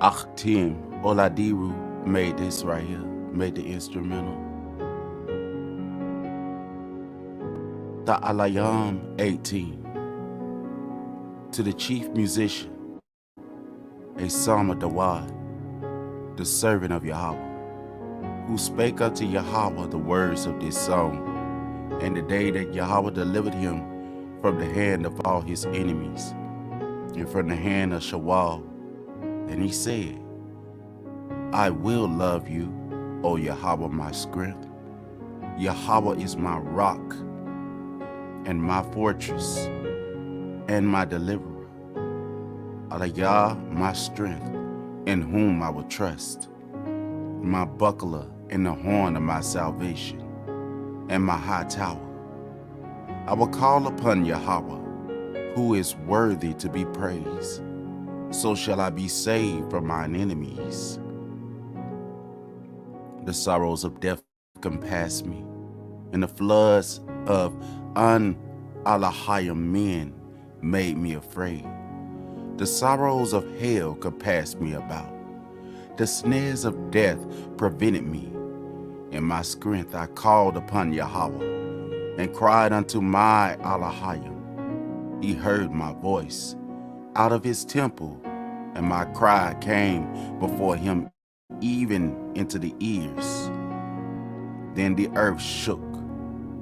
Akhtim Oladiru made this right here, made the instrumental. Ta'alayam 18. To the chief musician, a psalm of Dawad, the servant of Yahweh, who spake unto Yahweh the words of this song, and the day that Yahweh delivered him from the hand of all his enemies, and from the hand of Shawal. And he said, I will love you, O Yahweh my strength. Yahweh is my rock, and my fortress, and my deliverer. Alayah, my strength, in whom I will trust, my buckler and the horn of my salvation, and my high tower. I will call upon Yahweh, who is worthy to be praised. So shall I be saved from mine enemies. The sorrows of death compassed me, and the floods of un-Alahayim men made me afraid. The sorrows of hell compassed me about. The snares of death prevented me. In my strength I called upon Yahweh, and cried unto my Alahayim. He heard my voice out of his temple, and my cry came before him even into the ears. Then the earth shook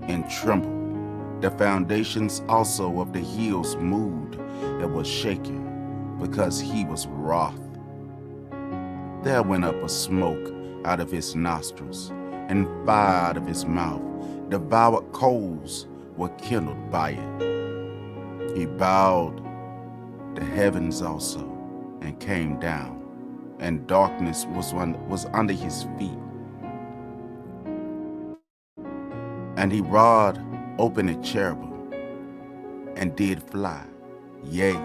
and trembled. The foundations also of the hills moved and was shaken, because he was wroth. There went up a smoke out of his nostrils, and fire out of his mouth. Devoured coals were kindled by it. He bowed the heavens also, and came down, and darkness was under his feet. And he rod open a cherubim, and did fly. Yea,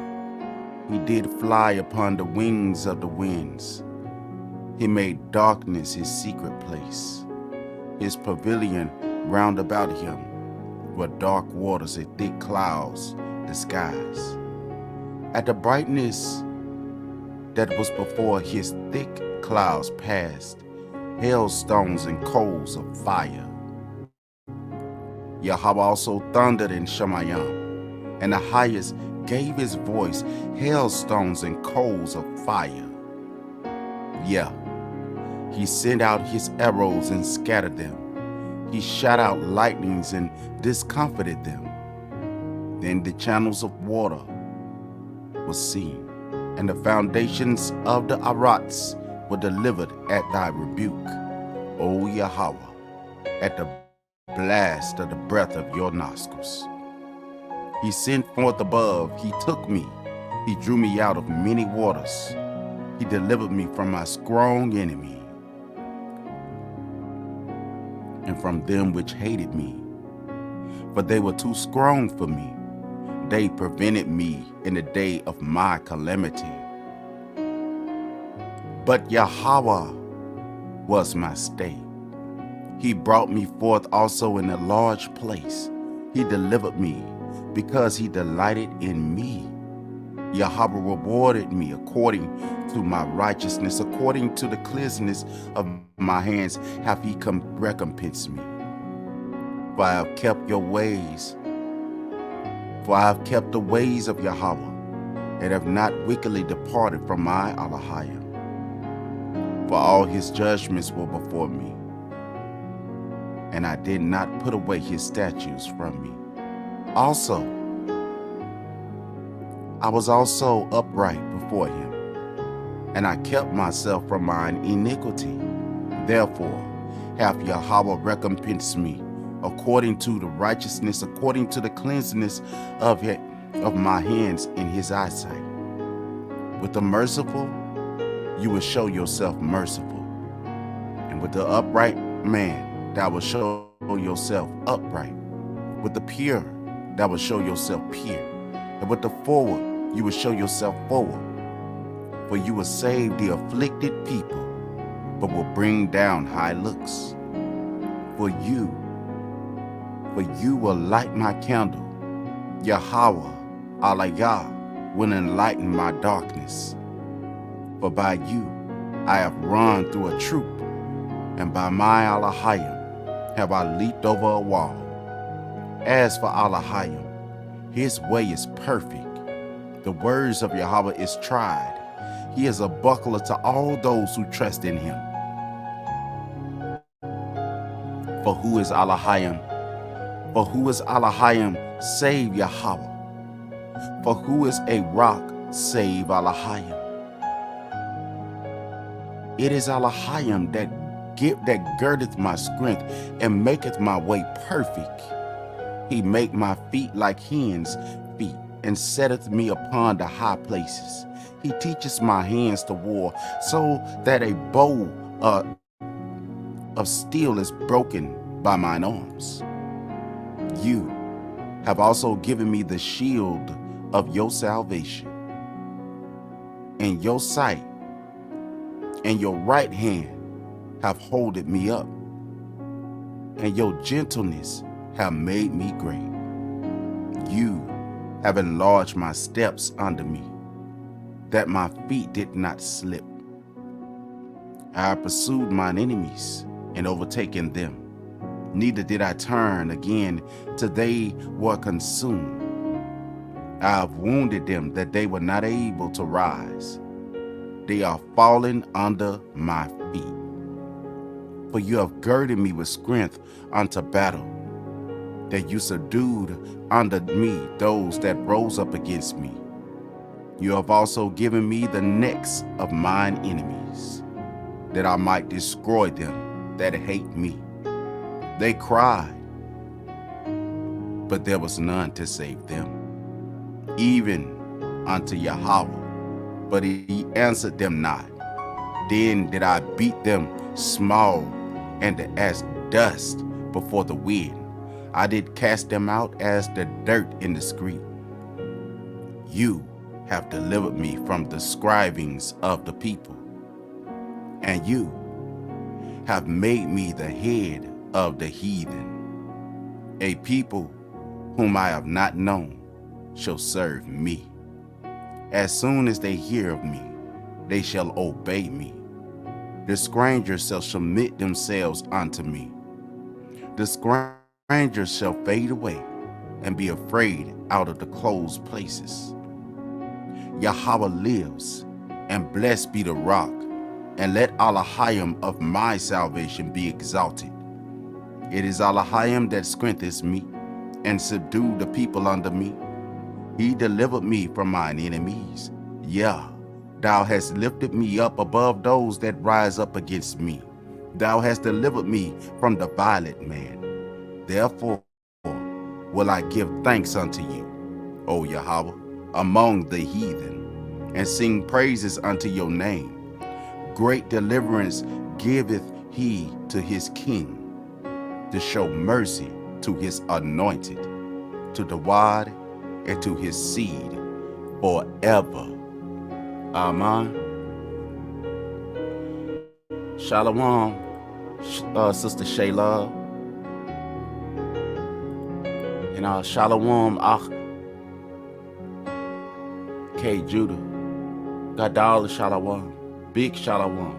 he did fly upon the wings of the winds. He made darkness his secret place. His pavilion round about him were dark waters and thick clouds, the skies. At the brightness that was before his thick clouds passed, hailstones and coals of fire. Yahweh also thundered in Shemayim, and the highest gave his voice, hailstones and coals of fire. Yeah, he sent out his arrows and scattered them. He shot out lightnings and discomfited them. Then the channels of water were seen, and the foundations of the Arats were delivered at thy rebuke, O Yahweh, at the blast of the breath of your nostrils. He sent forth above, he took me, he drew me out of many waters. He delivered me from my strong enemy, and from them which hated me. For they were too strong for me. They prevented me in the day of my calamity. But Yahweh was my stay. He brought me forth also in a large place. He delivered me because he delighted in me. Yahweh rewarded me according to my righteousness, according to the cleanness of my hands hath he recompensed me. For I have kept your ways, for I have kept the ways of Yahweh, and have not wickedly departed from my Alahayim. For all his judgments were before me, and I did not put away his statutes from me. Also, I was also upright before him, and I kept myself from mine iniquity. Therefore hath Yahweh recompensed me according to the righteousness, according to the cleanness of my hands in his eyesight. With the merciful, you will show yourself merciful, and with the upright man, thou will show yourself upright. With the pure, thou will show yourself pure, and with the forward, you will show yourself forward. For you will save the afflicted people, but will bring down high looks. For you will light my candle. Yahweh, Alayah, will enlighten my darkness. For by you I have run through a troop, and by my Elohim have I leaped over a wall. As for Elohim, his way is perfect. The words of Yahweh is tried. He is a buckler to all those who trust in him. For who is Elohim? For who is Elohim save Yahweh? For who is a rock save Elohim? It is Elohim that girdeth my strength and maketh my way perfect. He make my feet like hens' feet and setteth me upon the high places. He teaches my hands to war, so that a bow of steel is broken by mine arms. You have also given me the shield of your salvation. In your sight and your right hand have holded me up, and your gentleness have made me great. You have enlarged my steps under me, that my feet did not slip. I pursued mine enemies and overtaken them. Neither did I turn again till they were consumed. I have wounded them that they were not able to rise. They are fallen under my feet. For you have girded me with strength unto battle, that you subdued under me those that rose up against me. You have also given me the necks of mine enemies, that I might destroy them that hate me. They cried, but there was none to save them, even unto Yahweh, but he answered them not. Then did I beat them small and as dust before the wind. I did cast them out as the dirt in the street. You have delivered me from the scrivings of the people, and you have made me the head of the heathen. A people whom I have not known shall serve me. As soon as they hear of me, they shall obey me. The strangers shall submit themselves unto me. The strangers shall fade away and be afraid out of the closed places. Yahweh lives, and blessed be the rock, and let Elohim of my salvation be exalted. It is Elohim that strengthens me, and subdued the people under me. He delivered me from mine enemies. Yeah, thou hast lifted me up above those that rise up against me. Thou hast delivered me from the violent man. Therefore will I give thanks unto you, O Yahweh, among the heathen, and sing praises unto your name. Great deliverance giveth he to his king, to show mercy to his anointed, to the wise and to his seed forever. Amen. Shalom, Sister Shayla. And Shalom, K. Judah. Gadal Shalom. Big Shalom.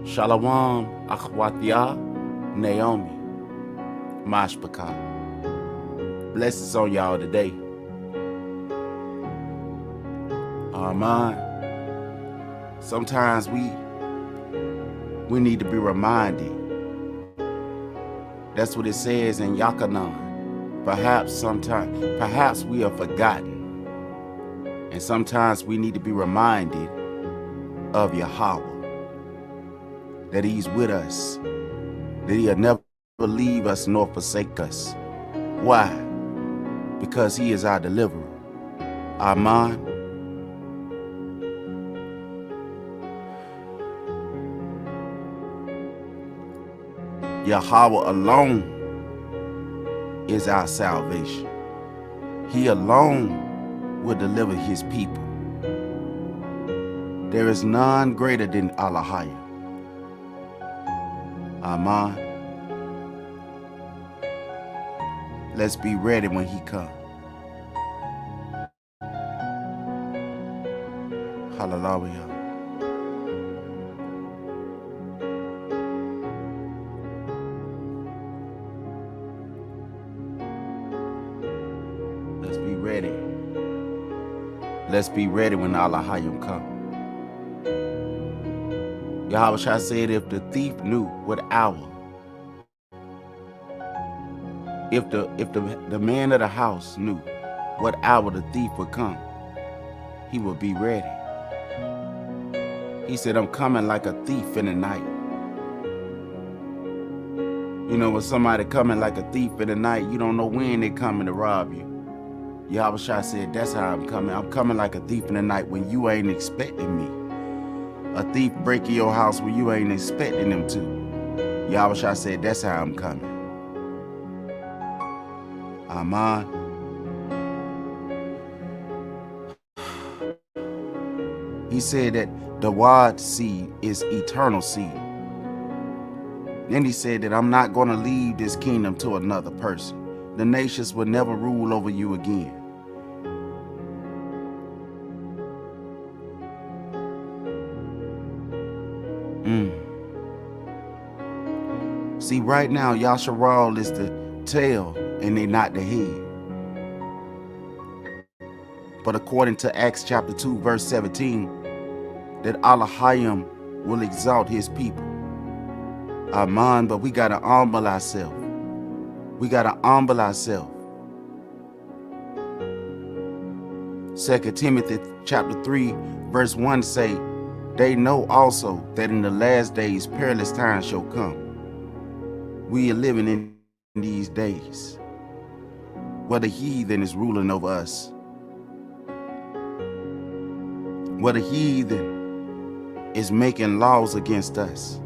Shalom, Akhwatia, Naomi, Mashpaka. Blessings on y'all today. Amen. Sometimes we need to be reminded. That's what it says in Yakanan. Perhaps we are forgotten. And sometimes we need to be reminded of Yahweh, that he's with us, that he'll never leave us nor forsake us. Why? Because he is our deliverer. Amen. Yahweh alone is our salvation. He alone will deliver his people. There is none greater than Elohim. Amen. Let's be ready when he comes. Hallelujah. Let's be ready. Let's be ready when Allahayim come. Yahweh said, if the thief knew what hour, if the man of the house knew what hour the thief would come, he would be ready. He said, I'm coming like a thief in the night. You know, when somebody coming like a thief in the night, you don't know when they coming to rob you. Yahweh said, that's how I'm coming. I'm coming like a thief in the night when you ain't expecting me. A thief breaking your house when you ain't expecting them to. Yahweh said, that's how I'm coming. Amen. He said that the wad seed is eternal seed. Then he said that I'm not going to leave this kingdom to another person. The nations will never rule over you again. See, right now, Yasharal is the tail and they not the head. But according to Acts chapter 2, verse 17, that Allahayim will exalt his people. Amen, but we got to humble ourselves. We got to humble ourselves. 2 Timothy chapter 3, verse 1 say, they know also that in the last days perilous times shall come. We are living in these days where the heathen is ruling over us. Where the heathen is making laws against us.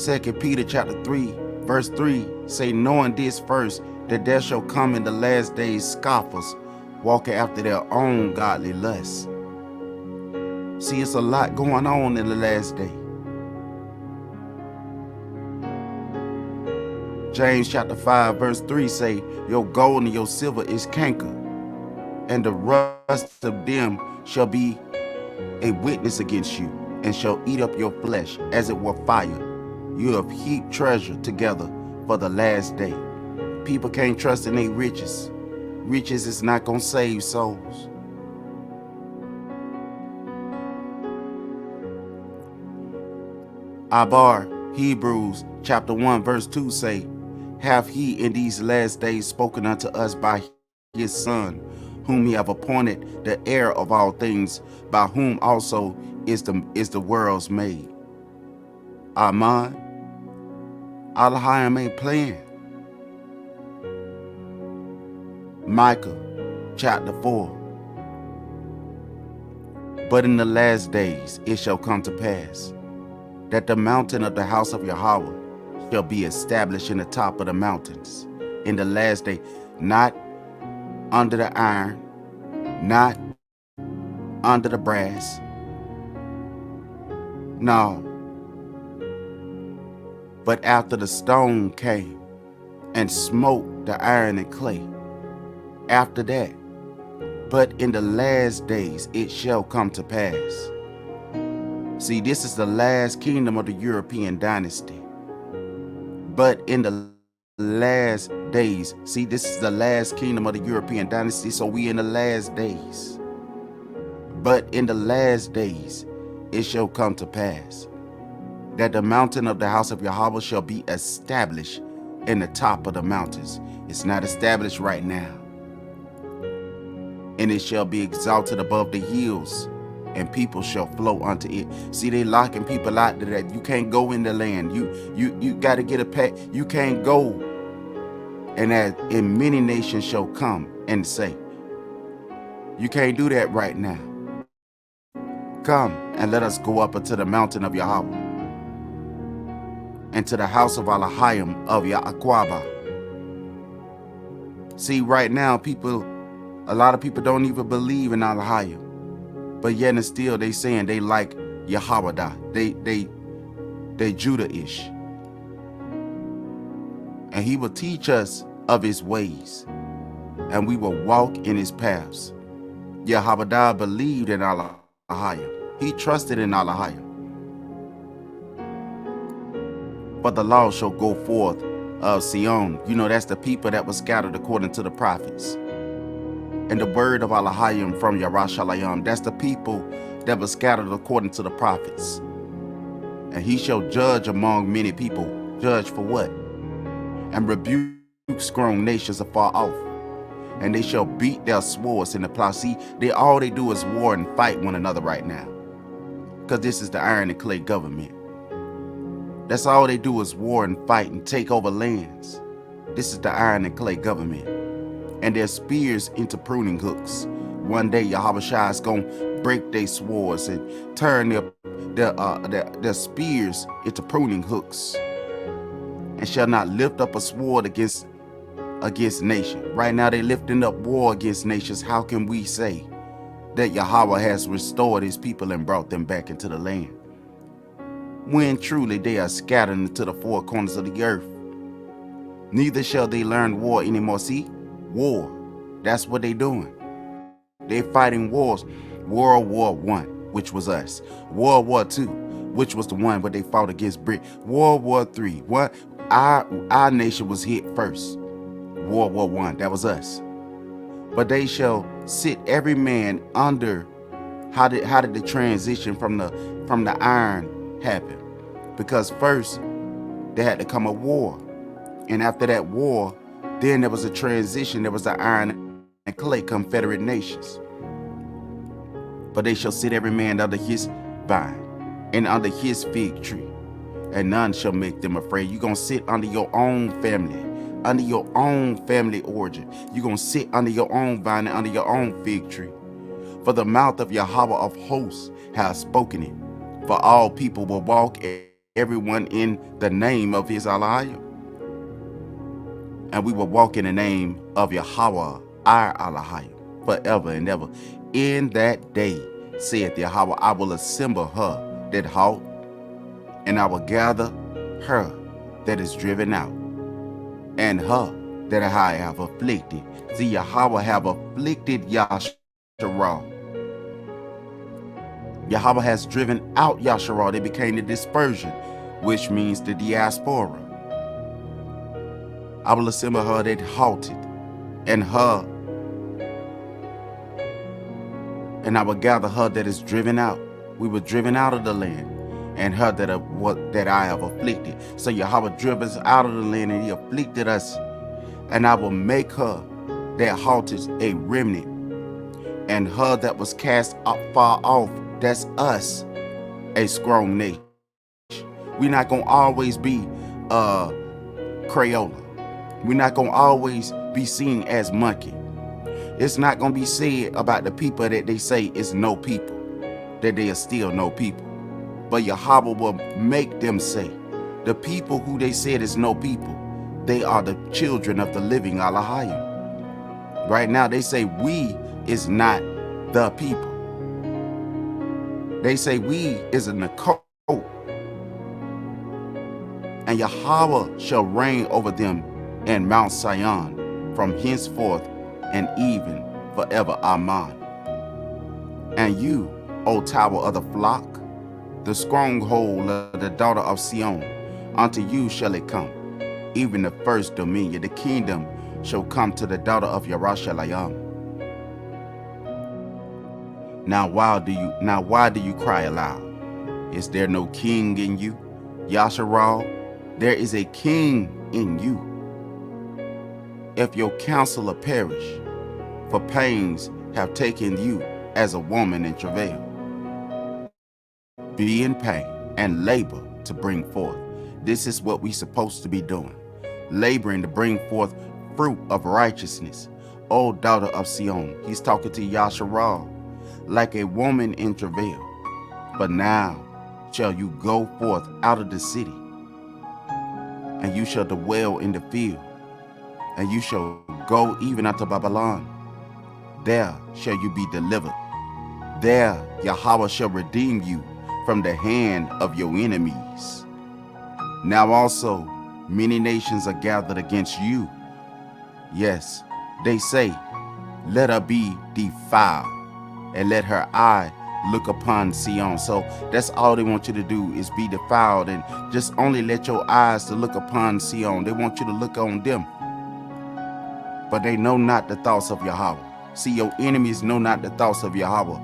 2 Peter chapter 3, verse 3 say, knowing this first, that there shall come in the last days scoffers, walking after their own godly lusts. See, it's a lot going on in the last day. James chapter 5, verse 3 say, your gold and your silver is canker, and the rust of them shall be a witness against you, and shall eat up your flesh as it were fire. You have heaped treasure together for the last day. People can't trust in their riches. Riches is not going to save souls. Abar, Hebrews chapter 1, verse 2 say, hath he in these last days spoken unto us by his Son, whom he have appointed the heir of all things, by whom also is the world's made. Amen. Allahayim ain't playing. Micah chapter 4. But in the last days it shall come to pass that the mountain of the house of Yahweh shall be established in the top of the mountains in the last day, not under the iron, not under the brass. No. But after the stone came and smote the iron and clay, after that, but in the last days it shall come to pass. See, this is the last kingdom of the European dynasty. But in the last days, see, this is the last kingdom of the European dynasty, so we in the last days. But in the last days it shall come to pass that the mountain of the house of Yahweh shall be established in the top of the mountains. It's not established right now. And it shall be exalted above the hills, and people shall flow unto it. See, they locking people out to that. You can't go in the land. You got to get a pack. You can't go. And many nations shall come and say, you can't do that right now. Come and let us go up unto the mountain of Yahweh, and to the house of Allahayim of Yahquabah. See, right now, a lot of people don't even believe in Allahayim. But yet and still they saying they like Yahwadah. They Judah-ish. And he will teach us of his ways, and we will walk in his paths. Yahweh believed in Allah. He trusted in Allah. But the law shall go forth of Sion. That's the people that was scattered according to the prophets. And the word of Allah from Yerushalayim, that's the people that was scattered according to the prophets. And he shall judge among many people. Judge for what? And rebuke strong nations afar off. And they shall beat their swords in the plow. See, all they do is war and fight one another right now. Because this is the iron and clay government. That's all they do is war and fight and take over lands. This is the iron and clay government. And their spears into pruning hooks. One day Yahweh Shai is going to break their swords and turn their spears into pruning hooks. And shall not lift up a sword against nation. Right now they're lifting up war against nations. How can we say that Yahweh has restored his people and brought them back into the land, when truly they are scattered into the four corners of the earth? Neither shall they learn war anymore. See, war, that's what they're doing. They're fighting wars. World War I, which was us. World War II, which was the one where they fought against Britain. World War III, what? Our nation was hit first. World War I, that was us. But they shall sit every man under. How did the transition from the iron happen? Because first there had to come a war, and after that war, then there was a transition. There was the iron and clay confederate nations. But they shall sit every man under his vine and under his fig tree, and none shall make them afraid. You're gonna sit under your own family, under your own family origin. You're gonna sit under your own vine and under your own fig tree. For the mouth of Yahweh of hosts has spoken it. For all people will walk, everyone in the name of his Allah. And we will walk in the name of Yahweh, our Allah, forever and ever. In that day, saith Yahweh, I will assemble her that halt, and I will gather her that is driven out, and her that I have afflicted. See, Yahweh have afflicted Yasharah. Yahweh has driven out Yasharah. They became the dispersion, which means the diaspora. I will assemble her that halted, and I will gather her that is driven out. We were driven out of the land, and her that I have afflicted. So Yahweh drove us out of the land, and he afflicted us. And I will make her that halted a remnant, and her that was cast up far off, that's us, a strong nation. We're not gonna always be Crayola. We're not gonna always be seen as monkey. It's not gonna be said about the people that they say is no people, that they are still no people. But Yahweh will make them say, the people who they said is no people, they are the children of the living Allah. Right now they say we is not the people. They say we is in the cult. And Yahweh shall reign over them in Mount Sion from henceforth and even forever. Amen. And you, O tower of the flock, the stronghold of the daughter of Sion, unto you shall it come, even the first dominion. The kingdom shall come to the daughter of Yerushalayim. Now why do you cry aloud? Is there no king in you? Yasharal, there is a king in you. If your counselor perish, for pains have taken you as a woman in travail. Be in pain and labor to bring forth. This is what we're supposed to be doing. Laboring to bring forth fruit of righteousness. O daughter of Sion. He's talking to Yasharal, like a woman in travail. But now shall you go forth out of the city, and you shall dwell in the field, and you shall go even unto Babylon. There shall you be delivered. There Yahweh shall redeem you from the hand of your enemies. Now also many nations are gathered against you. Yes, they say, let her be defiled. and let her eye look upon Sion. So that's all they want you to do, is be defiled, and just only let your eyes to look upon Sion. They want you to look on them, but they know not the thoughts of Yahweh. See, your enemies know not the thoughts of Yahweh.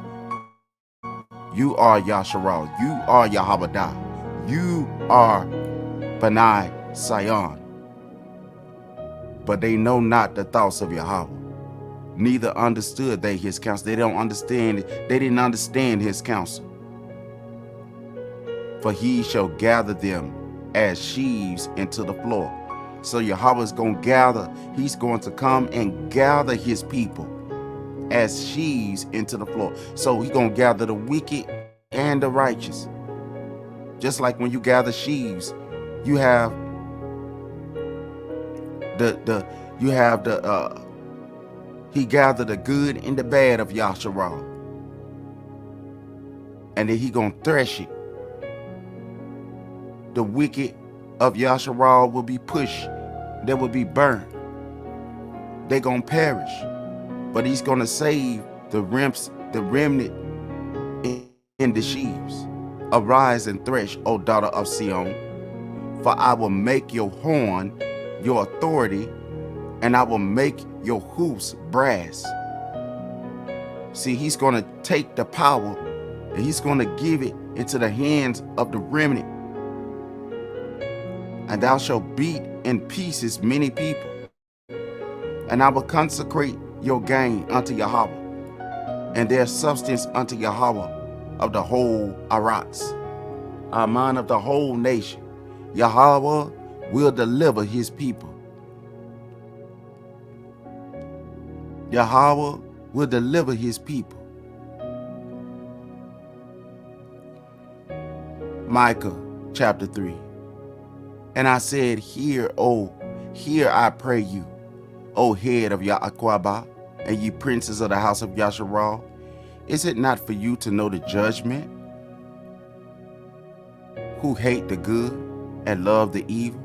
You are Yasharal. You are Yahweh. You are Benai Sion. But they know not the thoughts of Yahweh. Neither understood they his counsel. They don't understand. They didn't understand his counsel. For he shall gather them as sheaves into the floor. So Yahweh is going to gather. He's going to come and gather his people as sheaves into the floor. So he's going to gather the wicked and the righteous. Just like when you gather sheaves, you have he gathered the good and the bad of Yasharal. And then he gonna thresh it. The wicked of Yasharal will be pushed. They will be burned. They gonna perish. But he's gonna save the remnant in the sheaves. Arise and thresh, O daughter of Sion, for I will make your horn your authority, and I will make your hoofs brass. See, he's going to take the power and he's going to give it into the hands of the remnant. And thou shalt beat in pieces many people. And I will consecrate your gain unto Yahweh, and their substance unto Yahweh of the whole Arats, Aman of the whole nation. Yahweh will deliver his people. Yahweh will deliver his people. Micah chapter 3. And I said, hear I pray you, O head of Ya'aquabah, and ye princes of the house of Yasharal. Is it not for you to know the judgment, who hate the good and love the evil,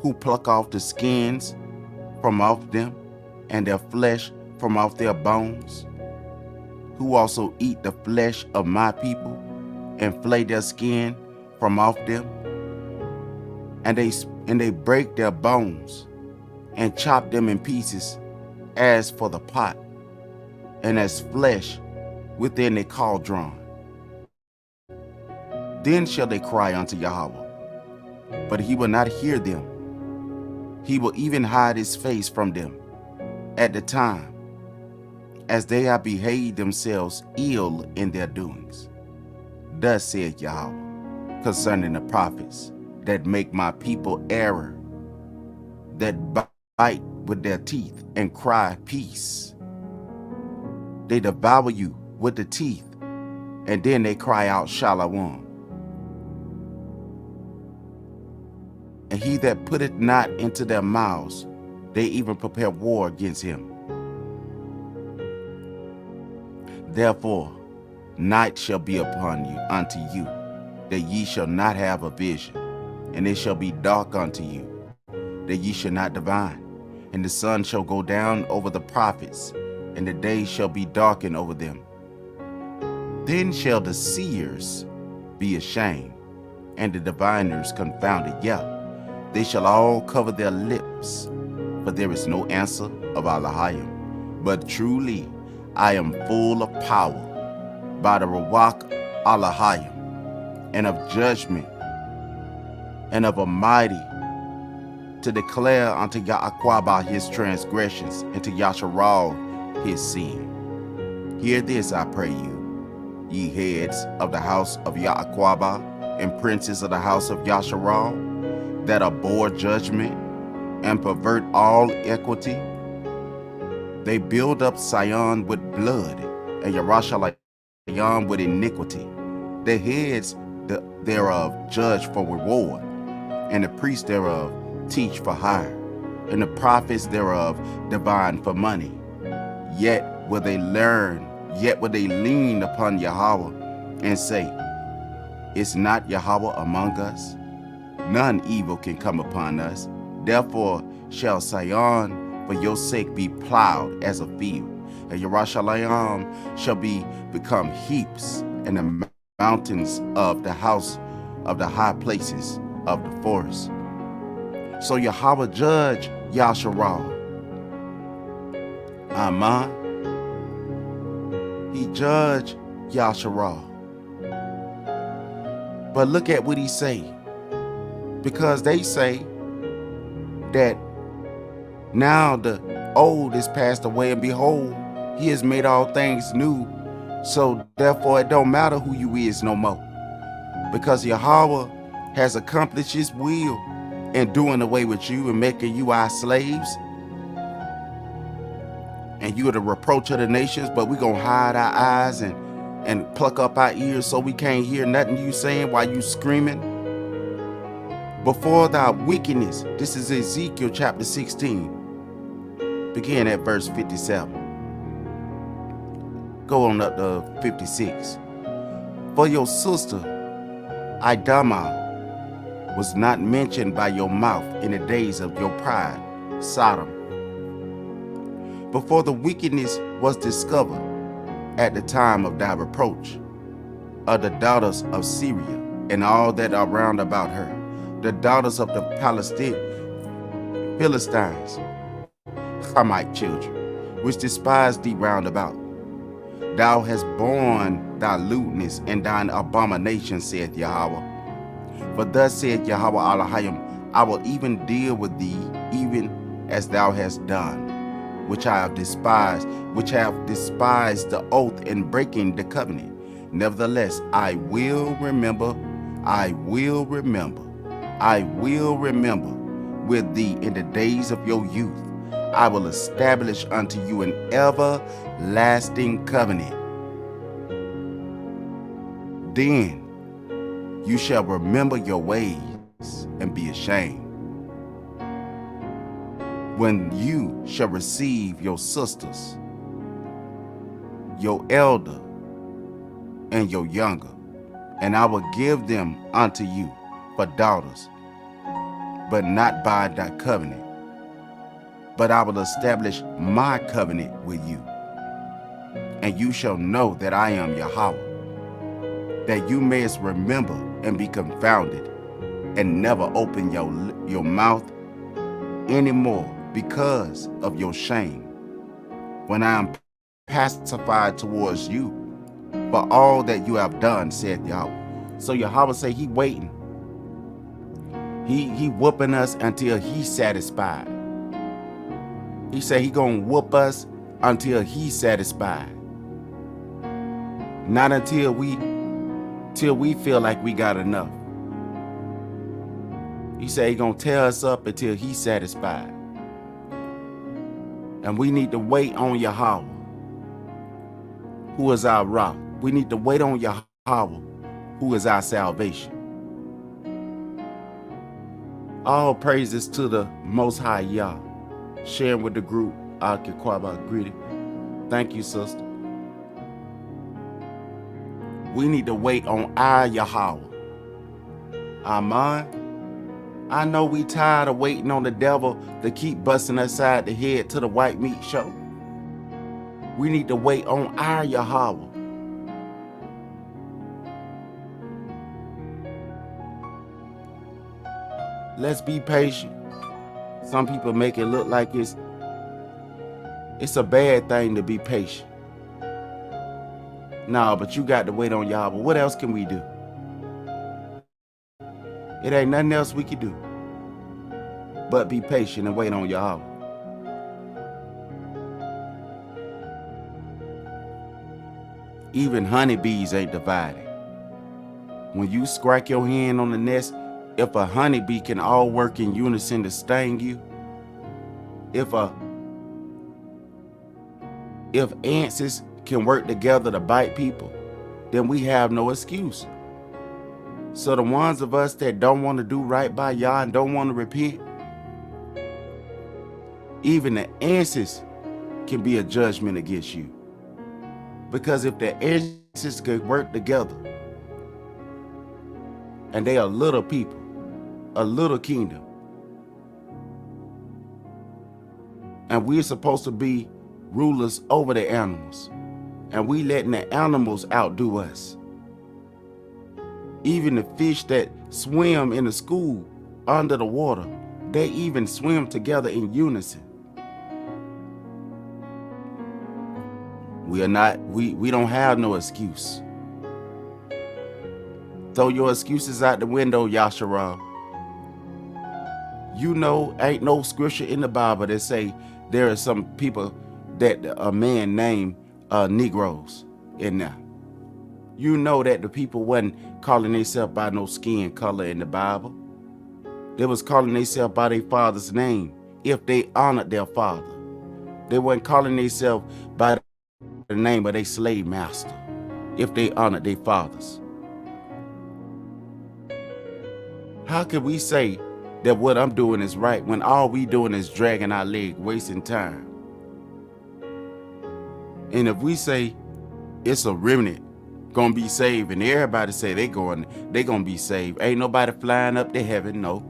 who pluck off the skins from off them, and their flesh from off their bones, who also eat the flesh of my people, and flay their skin from off them, and they break their bones, and chop them in pieces, as for the pot, and as flesh within a cauldron. Then shall they cry unto Yahweh, but he will not hear them. He will even hide his face from them at the time, as they have behaved themselves ill in their doings. Thus saith Yahweh concerning the prophets that make my people error, that bite with their teeth and cry peace. They devour you with the teeth, and then they cry out Shalom. And he that putteth not into their mouths, they even prepare war against him. Therefore, night shall be upon you unto you, that ye shall not have a vision, and it shall be dark unto you, that ye shall not divine. And the sun shall go down over the prophets, and the day shall be darkened over them. Then shall the seers be ashamed, and the diviners confounded. Yeah, they shall all cover their lips, for there is no answer of Elohim. But truly I am full of power by the Ruach Elohim, and of judgment, and of a mighty, to declare unto Ya'aquabah his transgressions, and to Yasharal his sin. Hear this, I pray you, ye heads of the house of Ya'aquabah, and princes of the house of Yasharal, that abhor judgment and pervert all equity. They build up Sion with blood, and Yerushalayim with iniquity. The heads thereof judge for reward, and the priests thereof teach for hire, and the prophets thereof divine for money. Yet will they lean upon Yahweh and say, is not Yahweh among us? None evil can come upon us. Therefore shall Sion for your sake be plowed as a field, and Yerushalayim shall become heaps, and the mountains of the house of the high places of the forest. So Yahweh judge Yasharal. Aman. He judged Yasharal. But look at what he say. Because they say that now the old is passed away, and behold, he has made all things new. So therefore it don't matter who you is no more. Because Yahweh has accomplished his will in doing away with you and making you our slaves. And you are the reproach of the nations, but we gonna hide our eyes and pluck up our ears so we can't hear nothing you saying while you screaming. Before thy wickedness, this is Ezekiel chapter 16, begin at verse 57. Go on up to 56. For your sister, Idama, was not mentioned by your mouth in the days of your pride, Sodom. Before the wickedness was discovered at the time of thy reproach, of the daughters of Syria and all that are round about her, the daughters of the Philistines, Hamite children, which despised thee round about. Thou hast borne thy lewdness and thine abomination, saith Yahweh. For thus saith Yahweh Elohim, I will even deal with thee, even as thou hast done, which have despised the oath in breaking the covenant. Nevertheless, I will remember with thee in the days of your youth. I will establish unto you an everlasting covenant. Then you shall remember your ways and be ashamed. When you shall receive your sisters, your elder and your younger, and I will give them unto you for daughters, but not by thy covenant. But I will establish my covenant with you, and you shall know that I am Yahweh, that you mayest remember and be confounded, and never open your mouth anymore because of your shame, when I am pacified towards you for all that you have done, said Yahweh. So Yahweh say he waiting. He whooping us until he's satisfied. He said he gonna whoop us until he's satisfied. Not until we feel like we got enough. He said he gonna tear us up until he's satisfied. And we need to wait on Yahweh, who is our rock. We need to wait on Yahweh, who is our salvation. All praises to the Most High Yah. Sharing with the group, Akikwaba greeting. Thank you, sister. We need to wait on our Yahweh. Amen. I know we tired of waiting on the devil to keep busting us side the head to the white meat show. We need to wait on our Yahweh. Let's be patient. Some people make it look like it's a bad thing to be patient. No, but you got to wait on Yahweh. What else can we do? It ain't nothing else we can do but be patient and wait on Yahweh. Even honeybees ain't divided. When you scratch your hand on the nest, if a honeybee can all work in unison to sting you, if ants can work together to bite people, then we have no excuse. So the ones of us that don't want to do right by Yah and don't want to repent, even the ants can be a judgment against you. Because if the ants could work together, and they are little people, a little kingdom, and we're supposed to be rulers over the animals, and we letting the animals outdo us. Even the fish that swim in the school under the water, they even swim together in unison. We don't have no excuse. Throw your excuses out the window, Yasharal. You know, ain't no scripture in the Bible that say there are some people that a man named Negroes in there. You know that the people wasn't calling themselves by no skin color in the Bible. They was calling themselves by their father's name if they honored their father. They weren't calling themselves by the name of their slave master if they honored their fathers. How can we say that what I'm doing is right when all we doing is dragging our leg, wasting time? And if we say it's a remnant gonna be saved, and everybody say they gonna be saved, ain't nobody flying up to heaven, no.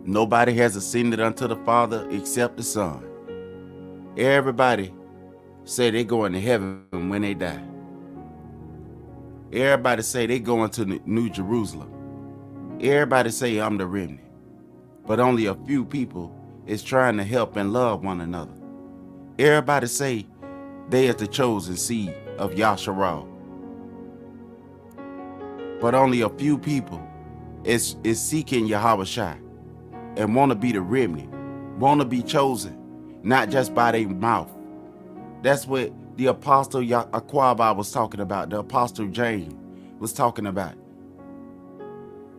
Nobody has ascended unto the Father except the Son. Everybody say they going to heaven when they die. Everybody say they going to New Jerusalem. Everybody say I'm the remnant. But only a few people is trying to help and love one another. Everybody say they are the chosen seed of Yasharal. But only a few people is seeking Yahushua and want to be the remnant, want to be chosen, not just by their mouth. That's what the Apostle Aquaba was talking about, the Apostle James was talking about.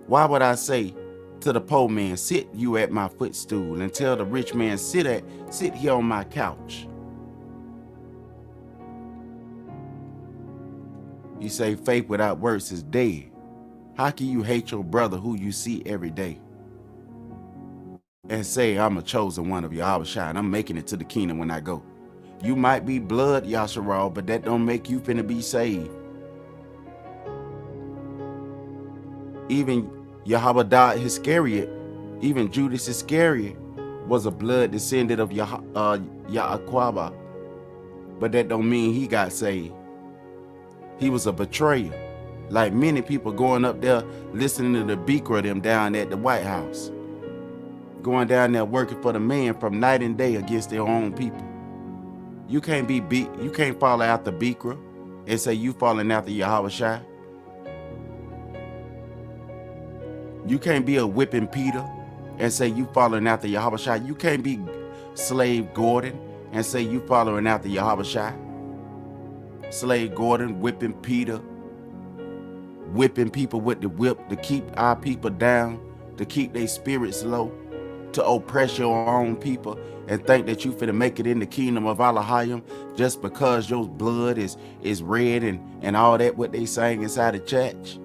Why would I say to the poor man, sit you at my footstool, and tell the rich man, sit here on my couch? You say faith without works is dead. How can you hate your brother who you see every day and say, I'm a chosen one of Yahushua and I'm making it to the kingdom when I go? You might be blood, Yasharal, but that don't make you finna be saved. Even Yahweh Iscariot, even Judas Iscariot was a blood descendant of Yaquaba, but that don't mean he got saved. He was a betrayer, like many people going up there listening to the Beaker them down at the White House, going down there working for the man from night and day against their own people. You can't you can't follow after Beaker and say you following after Yahushua. You can't be a whipping Peter and say you following after Yahushua. You can't be slave Gordon and say you following after Yahushua. Slave Gordon whipping Peter, whipping people with the whip to keep our people down, to keep their spirits low, to oppress your own people and think that you finna make it in the kingdom of Elohim just because your blood is red and all that what they saying inside the church.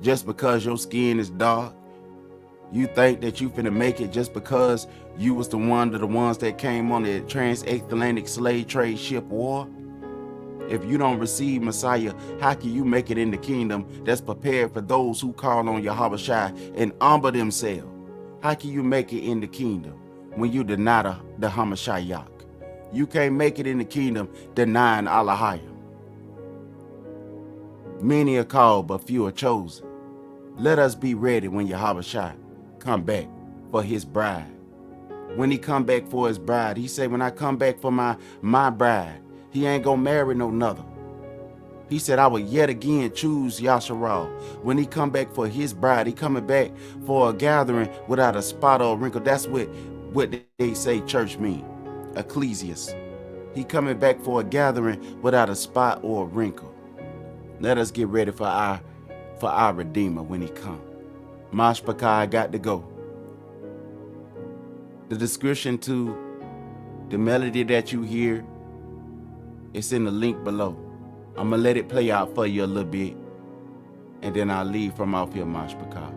Just because your skin is dark, you think that you finna make it just because you was the one of the ones that came on the transatlantic slave trade ship war? If you don't receive Messiah, how can you make it in the kingdom that's prepared for those who call on Yahushua and humble themselves? How can you make it in the kingdom when you deny the Hamashiach? You can't make it in the kingdom denying Elohim. Many are called, but few are chosen. Let us be ready when Yahushua come back for his bride. When he come back for his bride, he said, when I come back for my bride, he ain't gonna marry no another. He said, I will yet again choose Yasharal. When he come back for his bride, he coming back for a gathering without a spot or a wrinkle. That's what they say church mean, ecclesias. He coming back for a gathering without a spot or a wrinkle. Let us get ready for our Redeemer when he come. Mashpakai got to go. The description to the melody that you hear, it's in the link below. I'm going to let it play out for you a little bit, and then I'll leave from off here, Mashpakai.